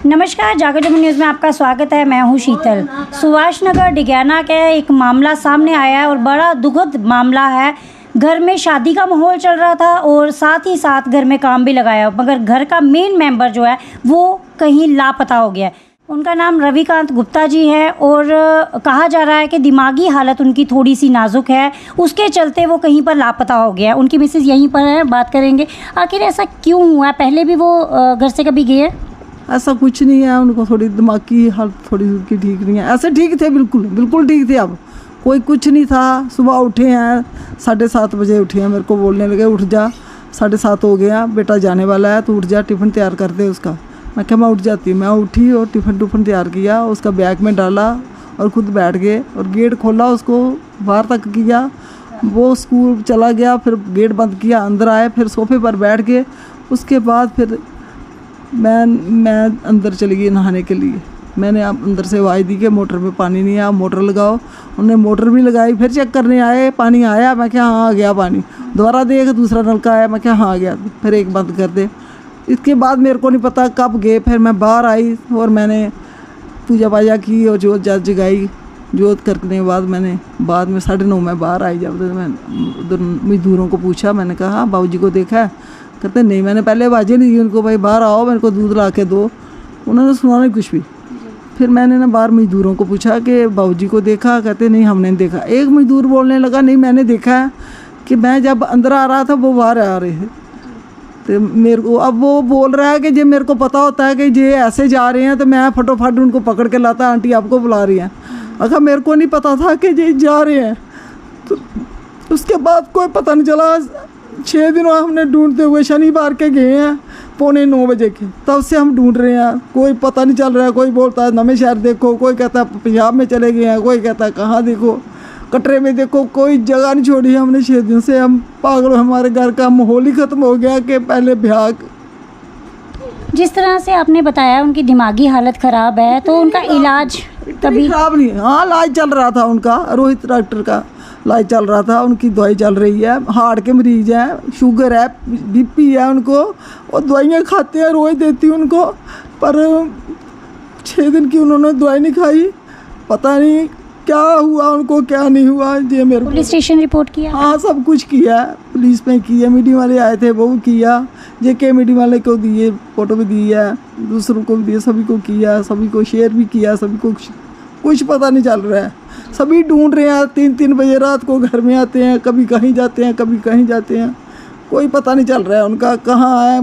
नमस्कार, जागर जम्मू न्यूज़ में आपका स्वागत है। मैं हूं शीतल। सुभाष नगर डिग्याना का एक मामला सामने आया है और बड़ा दुखद मामला है। घर में शादी का माहौल चल रहा था और साथ ही साथ घर में काम भी लगाया, मगर घर का मेन मेंबर जो है वो कहीं लापता हो गया है। उनका नाम रविकांत गुप्ता जी है और कहा जा रहा है कि दिमागी हालत उनकी थोड़ी सी नाजुक है, उसके चलते वो कहीं पर लापता हो गया है। उनकी मिसेज यहीं पर है, बात करेंगे आखिर ऐसा क्यों हुआ। पहले भी वो घर से कभी गए? ऐसा कुछ नहीं है, उनको थोड़ी दिमागी हालत थोड़ी उनकी ठीक नहीं है। ऐसे ठीक थे, बिल्कुल ठीक थे। अब कोई कुछ नहीं था। सुबह उठे हैं 7:30 बजे उठे हैं, मेरे को बोलने लगे उठ जा, 7:30 हो गया, बेटा जाने वाला है तो उठ जा, टिफ़िन तैयार कर दे उसका। मैं क्या, मैं उठ जाती हूँ। मैं उठी और टिफ़िन तैयार किया, उसका बैग में डाला और ख़ुद बैठ गए और गेट खोला, उसको बाहर तक किया। वो स्कूल चला गया, फिर गेट बंद किया, अंदर आए, फिर सोफे पर बैठ गए। उसके बाद फिर मैं अंदर चली गई नहाने के लिए। मैंने अंदर से आवाज़ दी कि मोटर में पानी नहीं आया, मोटर लगाओ। उन्होंने मोटर भी लगाई, फिर चेक करने आए, पानी आया। मैं क्या, हाँ आ गया पानी। दोबारा देख, दूसरा नलका आया, मैं क्या, हाँ आ गया। फिर एक बंद कर दे। इसके बाद मेरे को नहीं पता कब गए। फिर मैं बाहर आई और मैंने पूजा पाजा की और जोत जगाई। जोत करने के बाद मैंने बाद में 9:30 में बाहर आई। जब मैं उधर मजदूरों को पूछा, मैंने कहा हाँ बाबूजी को देखा है? कहते नहीं। मैंने पहले आवाज़ें नहीं दी उनको, भाई बाहर आओ, मेरे को दूध ला के दो। उन्होंने सुना नहीं कुछ भी। फिर मैंने ना बाहर मजदूरों को पूछा कि बाबूजी को देखा? कहते नहीं हमने नहीं देखा। एक मजदूर बोलने लगा नहीं मैंने देखा है कि मैं जब अंदर आ रहा था वो बाहर आ रहे थे। तो मेरे को अब वो बोल रहा है कि जो मेरे को पता होता है कि ये ऐसे जा रहे हैं तो मैं फटोफट उनको पकड़ के लाता, आंटी आपको बुला रही हैं। अगर मेरे को नहीं पता था कि ये जा रहे हैं। तो उसके बाद कोई पता नहीं चला। 6 दिन हमने ढूंढते हुए शनिवार के गए हैं 8:45 बजे के, तब से हम ढूंढ रहे हैं, कोई पता नहीं चल रहा है। कोई बोलता है नवे शहर देखो, कोई कहता है पंजाब में चले गए हैं, कोई कहता है कहाँ देखो, कटरे में देखो, कोई जगह नहीं छोड़ी हमने। 6 दिन से हम पागल, हमारे घर का माहौल ही ख़त्म हो गया कि पहले ब्याह। जिस तरह से आपने बताया उनकी दिमागी हालत ख़राब है, तो उनका इलाज कभी ख़राब नहीं है। हाँ इलाज चल रहा था उनका, रोहित डॉक्टर का इलाज चल रहा था। उनकी दवाई चल रही है, हार्ट के मरीज़ हैं, शुगर है, बीपी है उनको, और दवाइयाँ खाते हैं, रोज़ देती हूँ उनको। पर 6 दिन की उन्होंने दवाई नहीं खाई। पता नहीं क्या हुआ उनको, क्या नहीं हुआ। ये मेरे पुलिस स्टेशन रिपोर्ट किया? हाँ सब कुछ किया, पुलिस में किया, मीडिया वाले आए थे वो किया, JK मीडिया वाले को दिए, फोटो भी दी है, दूसरों को भी दिए, सभी को किया, सभी को शेयर भी किया। सभी को कुछ पता नहीं चल रहा है। सभी ढूंढ रहे हैं। 3-3 बजे रात को घर में आते हैं, कभी कहीं जाते हैं, कभी कहीं जाते हैं, कोई पता नहीं चल रहा है उनका कहाँ है।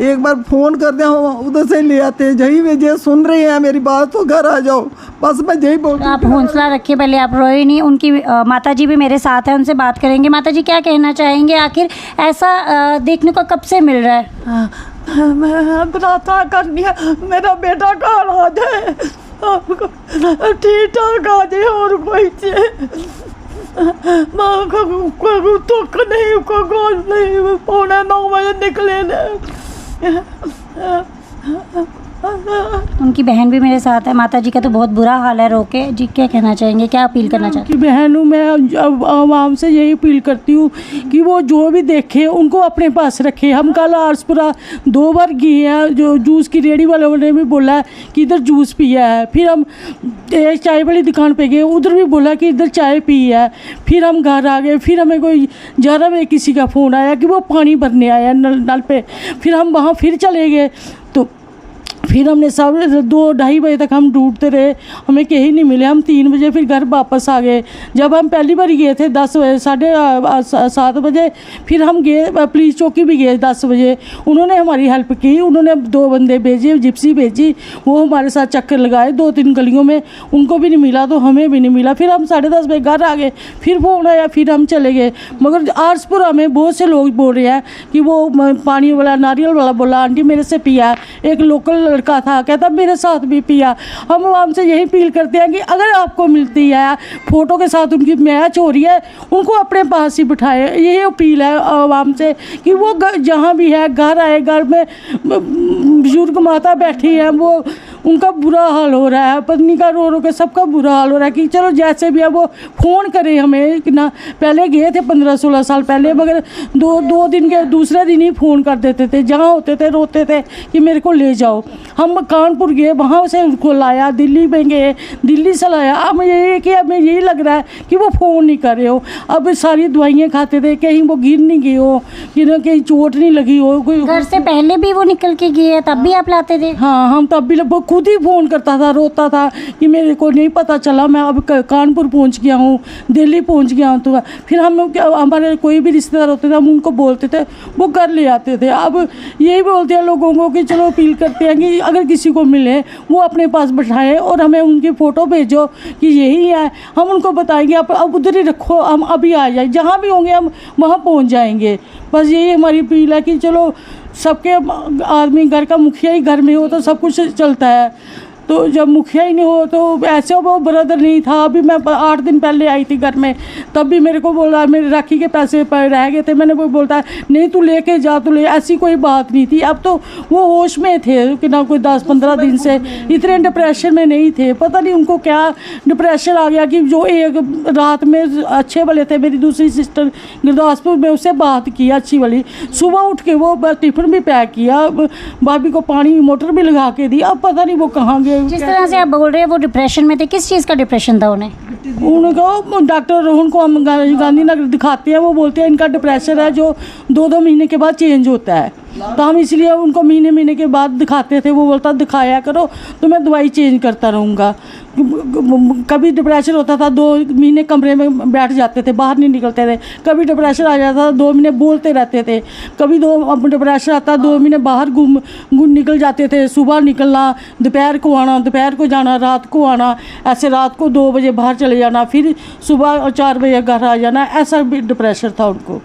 एक बार फ़ोन कर दें उधर से ले आते हैं। जही वे सुन रहे हैं मेरी बात तो घर आ जाओ, बस मैं यही बोल। आप हौसला रखिए, पहले आप रोए नहीं। उनकी माता जी भी मेरे साथ हैं, उनसे बात करेंगे। माता जी क्या कहना चाहेंगे, आखिर ऐसा देखने को कब से मिल रहा है? मैं प्रार्थना करनी है मेरा बेटा घर आ जाए, ठीक ठाक आ जाए, और कोई माँ का तुक नहीं, गोल नहीं। 8:45 बजे निकले उनकी बहन भी मेरे साथ है। माता जी का तो बहुत बुरा हाल है, रोके जी क्या कहना चाहेंगे, क्या अपील करना चाहते हैं? कि बहन हूँ मैं, आवाम से यही अपील करती हूँ कि वो जो भी देखे उनको अपने पास रखे। हम कल आरसपुरा 2 बार गए हैं, जो जूस की रेहड़ी वालों ने भी बोला है कि इधर जूस पिया है। फिर हम एक चाय वाली दुकान पे गए, उधर भी बोला कि इधर चाय पी है। फिर हम घर आ गए, फिर हमें कोई 11 बजे किसी का फ़ोन आया कि वो पानी भरने आया नल पे। फिर हम वहाँ फिर चले गए, तो फिर हमने सब 2-2:30 बजे तक हम ढूंढते रहे, हमें कहीं नहीं मिले। हम 3 बजे फिर घर वापस आ गए। जब हम पहली बार गए थे 10 बजे, 7:30 बजे, फिर हम गए पुलिस चौकी भी गए 10 बजे। उन्होंने हमारी हेल्प की, उन्होंने 2 बंदे भेजे, जिप्सी भेजी, वो हमारे साथ चक्कर लगाए 2-3 गलियों में, उनको भी नहीं मिला तो हमें भी नहीं मिला। फिर हम 10:30 बजे घर आ गए, फिर फ़ोन आया, फिर हम चले गए। मगर आरसपुरा में बहुत से लोग बोल रहे हैं कि वो पानी वाला, नारियल वाला बोला आंटी मेरे से पिया। एक लोकल लड़का था, कहता मेरे साथ भी पिया। हम आवाम से यही अपील करते हैं कि अगर आपको मिलती है फ़ोटो के साथ उनकी मैच हो रही है, उनको अपने पास ही बिठाए। यही अपील है आवाम से कि वो जहाँ भी है घर आए, घर में बुजुर्ग माता बैठी है, वो उनका बुरा हाल हो रहा है, पत्नी का रो रो के सबका बुरा हाल हो रहा है कि चलो जैसे भी है वो फ़ोन करे हमें कि ना। पहले गए थे 15-16 साल पहले, मगर दो दिन के दूसरे दिन ही फ़ोन कर देते थे, जहाँ होते थे रोते थे कि मेरे को ले जाओ। हम कानपुर गए, वहाँ से उनको लाया, दिल्ली में गए, दिल्ली से लाया। अब ये कि हमें यही लग रहा है कि वो फ़ोन नहीं कर रहे हो। अब सारी दवाइयाँ खाते थे, कहीं वो गिर नहीं गए हो, कि ना कहीं चोट नहीं लगी हो। कोई घर से पहले भी वो निकल के गए तब भी आप लाते थे? हाँ, हम तब भी वो खुद ही फ़ोन करता था, रोता था कि मेरे को नहीं पता चला, मैं अब कानपुर पहुंच गया हूँ, दिल्ली पहुंच गया हूँ। तो फिर हम हमारे कोई भी रिश्तेदार होते थे, हम उनको बोलते थे, वो घर ले आते थे। अब यही बोलते हैं लोगों को कि चलो अपील करते हैं कि अगर किसी को मिले वो अपने पास बैठाएं और हमें उनकी फ़ोटो भेजो कि यही है, हम उनको बताएंगे आप अब उधर ही रखो, हम अभी आ जाए, जहाँ भी होंगे हम वहाँ पहुँच जाएंगे। बस यही हमारी अपील है कि चलो सबके आदमी, घर का मुखिया ही घर में हो तो सब कुछ चलता है। तो जब मुखिया ही नहीं हो तो ऐसे वो ब्रदर नहीं था। अभी मैं 8 दिन पहले आई थी घर में, तब भी मेरे को बोला मेरे राखी के पैसे रह गए थे, मैंने वो बोलता है नहीं तू लेके जा, तू ले, ऐसी कोई बात नहीं थी। अब तो वो होश में थे कि ना, कोई 10-15 दिन से इतने डिप्रेशन में नहीं थे। पता नहीं उनको क्या डिप्रेशन आ गया कि जो एक रात में अच्छे वाले थे, मेरी दूसरी सिस्टर गुरदासपुर में, उससे बात की अच्छी वाली, सुबह उठ के वो टिफ़िन भी पैक किया, भाभी को पानी मोटर भी लगा के दी। अब पता नहीं वो कहाँ गए। जिस तरह से आप बोल रहे हैं वो डिप्रेशन में थे, किस चीज़ का डिप्रेशन था उन्हें? उनको डॉक्टर रोहन को हम गांधीनगर दिखाते हैं, वो बोलते हैं इनका डिप्रेशन है जो 2-2 महीने के बाद चेंज होता है। तो हम इसलिए उनको महीने के बाद दिखाते थे। वो बोलता दिखाया करो तो मैं दवाई चेंज करता रहूँगा। कभी डिप्रेशन होता था 2 महीने कमरे में बैठ जाते थे, बाहर नहीं निकलते थे। कभी डिप्रेशन आ जाता था 2 महीने बोलते रहते थे। कभी डिप्रेशन आता 2 महीने बाहर घूम निकल जाते थे। सुबह निकलना, दोपहर को आना, दोपहर को जाना, रात को आना, ऐसे रात को 2 बजे बाहर चले जाना, फिर सुबह 4 बजे घर आ जाना। ऐसा भी डिप्रेशन था उनको।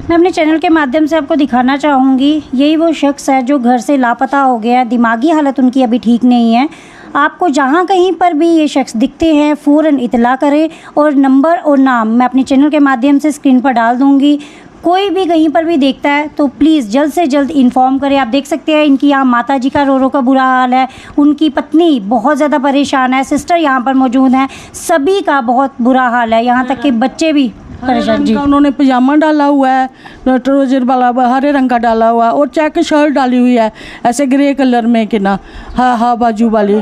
मैं अपने चैनल के माध्यम से आपको दिखाना चाहूँगी, यही वो शख्स है जो घर से लापता हो गया है। दिमागी हालत उनकी अभी ठीक नहीं है। आपको जहाँ कहीं पर भी ये शख्स दिखते हैं फ़ौरन इतला करें, और नंबर और नाम मैं अपने चैनल के माध्यम से स्क्रीन पर डाल दूँगी। कोई भी कहीं पर भी देखता है तो प्लीज़ जल्द से जल्द इन्फॉर्म करें। आप देख सकते हैं इनकी यहाँ माता जी का रो का बुरा हाल है, उनकी पत्नी बहुत ज़्यादा परेशान है, सिस्टर यहाँ पर मौजूद हैं, सभी का बहुत बुरा हाल है, यहाँ तक कि बच्चे भी परेशान। जी, उन्होंने पजामा डाला हुआ है, ट्राउजर वाला हरे रंग का डाला हुआ है, और चेक शर्ट डाली हुई है ऐसे ग्रे कलर में कि ना, हाँ बाजू वाली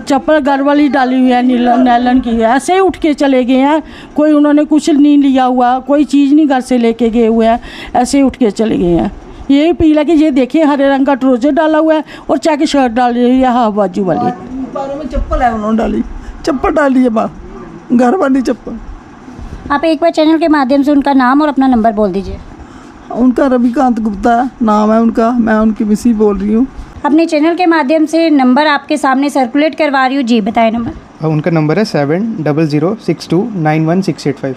चप्पल घर वाली डाली हुई है, नैलन की है। ऐसे ही उठ के चले गए हैं, कोई उन्होंने कुछ नहीं लिया हुआ, कोई चीज़ नहीं घर से लेके गए हुए हैं, ऐसे ही उठ के चले गए हैं। यही अपील है कि ये देखिए हरे रंग का ट्राउजर डाला हुआ है और चेक शर्ट डाली हुई है, हाँ बाजू वाली। पैरों में चप्पल है, उन्होंने डाली चप्पल डाली है, घर वाली चप्पल। आप एक बार चैनल के माध्यम से उनका नाम और अपना नंबर बोल दीजिए। उनका रविकांत गुप्ता नाम है उनका, मैं उनकी मिसी बोल रही हूँ। अपने चैनल के माध्यम से नंबर आपके सामने सर्कुलेट करवा रही हूँ। जी बताएं नंबर। उनका नंबर है 7006291685।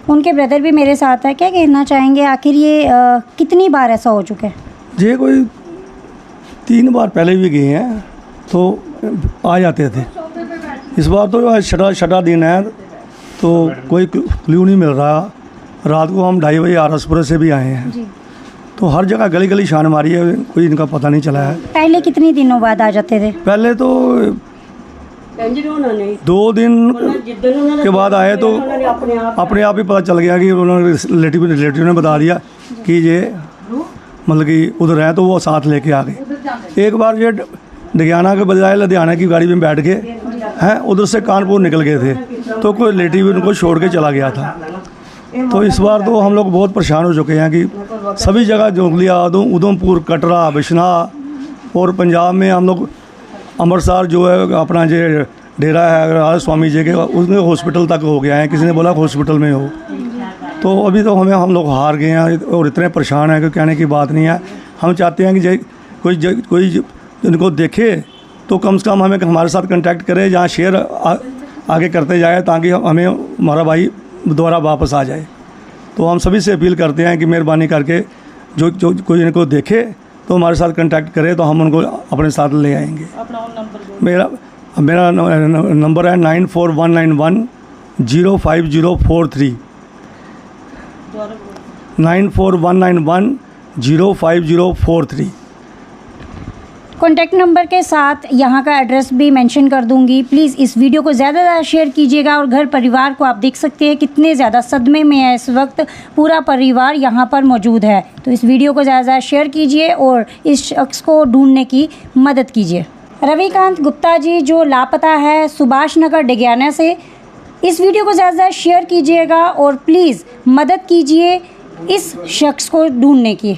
उनके ब्रदर भी मेरे साथ है, क्या कहना चाहेंगे आखिर ये कितनी बार ऐसा हो चुका है? ये कोई 3 बार पहले भी गए हैं तो आ जाते थे। इस बार तो आज छठा दिन है तो कोई क्लू नहीं मिल रहा। रात को हम 2:30 बजे आरसपुर से भी आए हैं जी। तो हर जगह गली गली छान मारी है, कोई इनका पता नहीं चला है। पहले कितने दिनों बाद आ जाते थे? पहले तो 2 दिन के बाद आए तो अपने आप ही पता चल गया कि उन्होंने रिलेटिव ने बता दिया कि ये मतलब कि उधर है, तो वो साथ लेके आ गए। एक बार ये डगियाना के बजाय लुधियाना की गाड़ी में बैठ के हैं उधर से कानपुर निकल गए थे, तो कोई रिलेटिव उनको छोड़ के चला गया था। तो इस बार तो हम लोग बहुत परेशान हो चुके हैं कि सभी जगह जोगलिया, उधमपुर, कटरा, बिश्नाह और पंजाब में हम लोग अमृतसर जो है अपना जो डेरा है राधा स्वामी जी के, उसमें हॉस्पिटल तक हो गया है। किसी ने बोला हॉस्पिटल में हो, तो अभी तो हम लोग हार गए हैं और इतने परेशान हैं कि कहने की बात नहीं है। हम चाहते हैं कि कोई इनको देखे तो कम से कम हमें हमारे साथ कांटेक्ट करे, जहाँ शेयर आगे करते जाए ताकि हमें हमारा भाई दोबारा वापस आ जाए। तो हम सभी से अपील करते हैं कि मेहरबानी करके जो कोई इनको देखे तो हमारे साथ कांटेक्ट करे तो हम उनको अपने साथ ले आएंगे। मेरा नंबर है 9419105043 9419105043। कॉन्टैक्ट नंबर के साथ यहाँ का एड्रेस भी मेंशन कर दूँगी। प्लीज़ इस वीडियो को ज़्यादा से ज़्यादा शेयर कीजिएगा। और घर परिवार को आप देख सकते हैं कितने ज़्यादा सदमे में है इस वक्त, पूरा परिवार यहाँ पर मौजूद है। तो इस वीडियो को ज़्यादा से ज़्यादा शेयर कीजिए और इस शख्स को ढूंढने की मदद कीजिए। रविकांत गुप्ता जी जो लापता है सुभाष नगर डिग्याना से, इस वीडियो को ज़्यादा से ज़्यादा शेयर कीजिएगा और प्लीज़ मदद कीजिए इस शख्स को ढूंढने की।